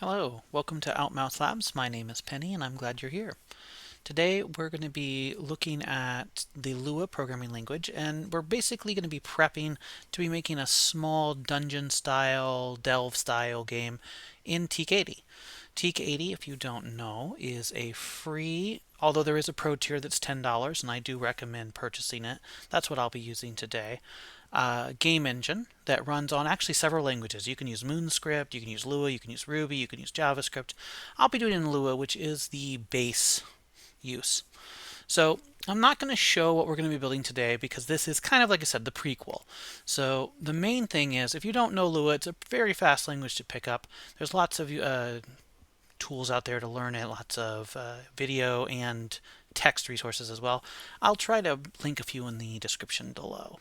Hello, welcome to Outmouth Labs. My name is Penny and I'm glad you're here. Today we're going to be looking at the Lua programming language, and we're basically going to be prepping to be making a small dungeon style, delve style game in Tic80. Tic80, if you don't know, is a free, although there is a pro tier that's $10 and I do recommend purchasing it. That's what I'll be using today. Game engine that runs on actually several languages. You can use MoonScript, you can use Lua, you can use Ruby, you can use JavaScript. I'll be doing it in Lua, which is the base use. So I'm not going to show what we're going to be building today because this is kind of, like I said, the prequel. So the main thing is, if you don't know Lua, it's a very fast language to pick up. There's lots of tools out there to learn it, lots of video and text resources as well. I'll try to link a few in the description below.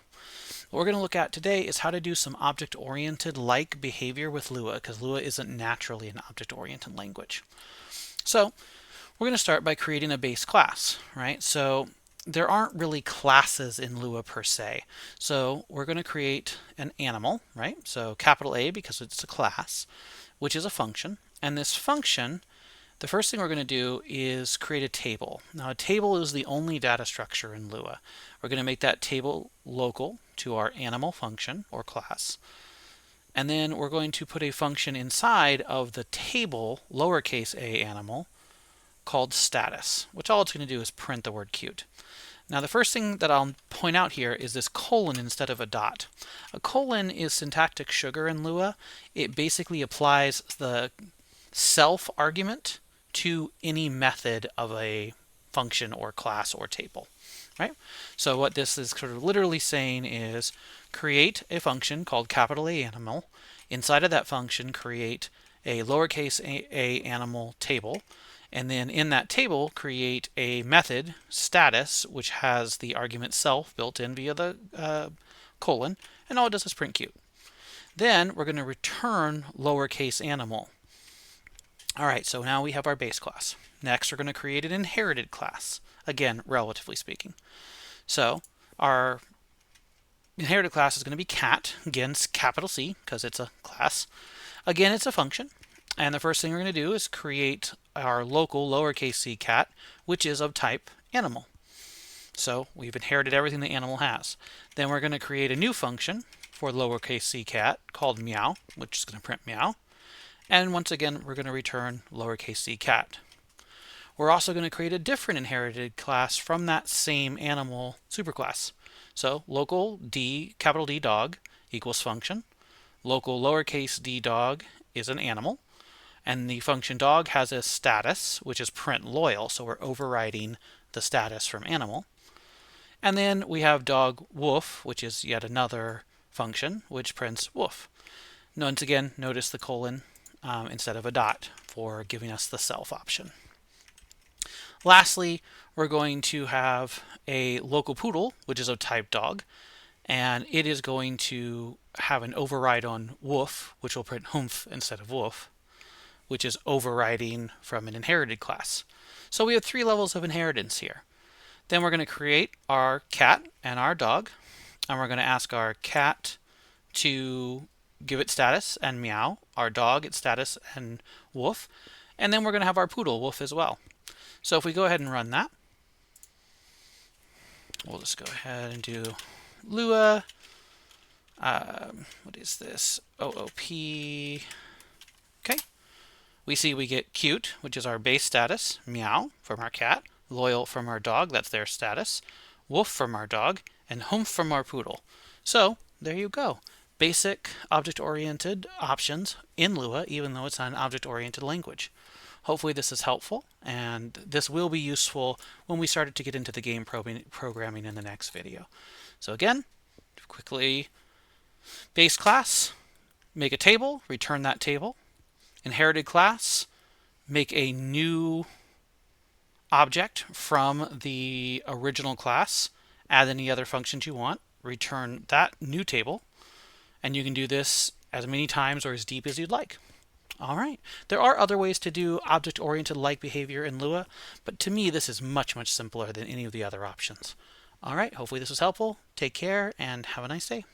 What we're going to look at today is how to do some object-oriented like behavior with Lua, because Lua isn't naturally an object-oriented language. So we're going to start by creating a base class, right? So there aren't really classes in Lua per se. So we're going to create an animal, right? So capital A because it's a class, which is a function. And this function, the first thing we're going to do is create a table. Now a table is the only data structure in Lua. We're going to make that table local to our animal function or class. And then we're going to put a function inside of the table, lowercase a animal, called status, which all it's going to do is print the word cute. Now the first thing that I'll point out here is this colon instead of a dot. A colon is syntactic sugar in Lua. It basically applies the self argument to any method of a function or class or table, right? So what this is sort of literally saying is create a function called capital A animal. Inside of that function, create a lowercase a animal table. And then in that table, create a method, status, which has the argument self built in via the colon. And all it does is print cute. Then we're going to return lowercase animal. All right, so now we have our base class. Next, we're going to create an inherited class. Again, relatively speaking. So our inherited class is going to be cat. Again, it's capital C because it's a class. Again, it's a function. And the first thing we're going to do is create our local lowercase c cat, which is of type animal. So we've inherited everything the animal has. Then we're going to create a new function for lowercase c cat called meow, which is going to print meow. And once again, we're going to return lowercase c cat. We're also going to create a different inherited class from that same animal superclass. So local d, capital D dog equals function. Local lowercase d dog is an animal. And the function dog has a status, which is print loyal. So we're overriding the status from animal. And then we have dog woof, which is yet another function, which prints woof. Once again, notice the colon instead of a dot for giving us the self option. Lastly, we're going to have a local poodle, which is of type dog, and it is going to have an override on woof, which will print humph instead of woof, which is overriding from an inherited class. So we have 3 levels of inheritance here. Then we're going to create our cat and our dog, and we're going to ask our cat to give it status and meow, our dog its status and woof, and then we're going to have our poodle woof as well. So if we go ahead and run that, we'll just go ahead and do Lua, what is this, OOP, okay. We see we get cute, which is our base status, meow from our cat, loyal from our dog, that's their status, woof from our dog, and humph from our poodle. So there you go. Basic object-oriented options in Lua, even though it's not an object-oriented language. Hopefully this is helpful, and this will be useful when we started to get into the game programming in the next video. So again, quickly, base class, make a table, return that table. Inherited class, make a new object from the original class, add any other functions you want, return that new table, and you can do this as many times or as deep as you'd like. All right. There are other ways to do object-oriented like behavior in Lua, but to me this is much, much simpler than any of the other options. All right. Hopefully this was helpful. Take care and have a nice day.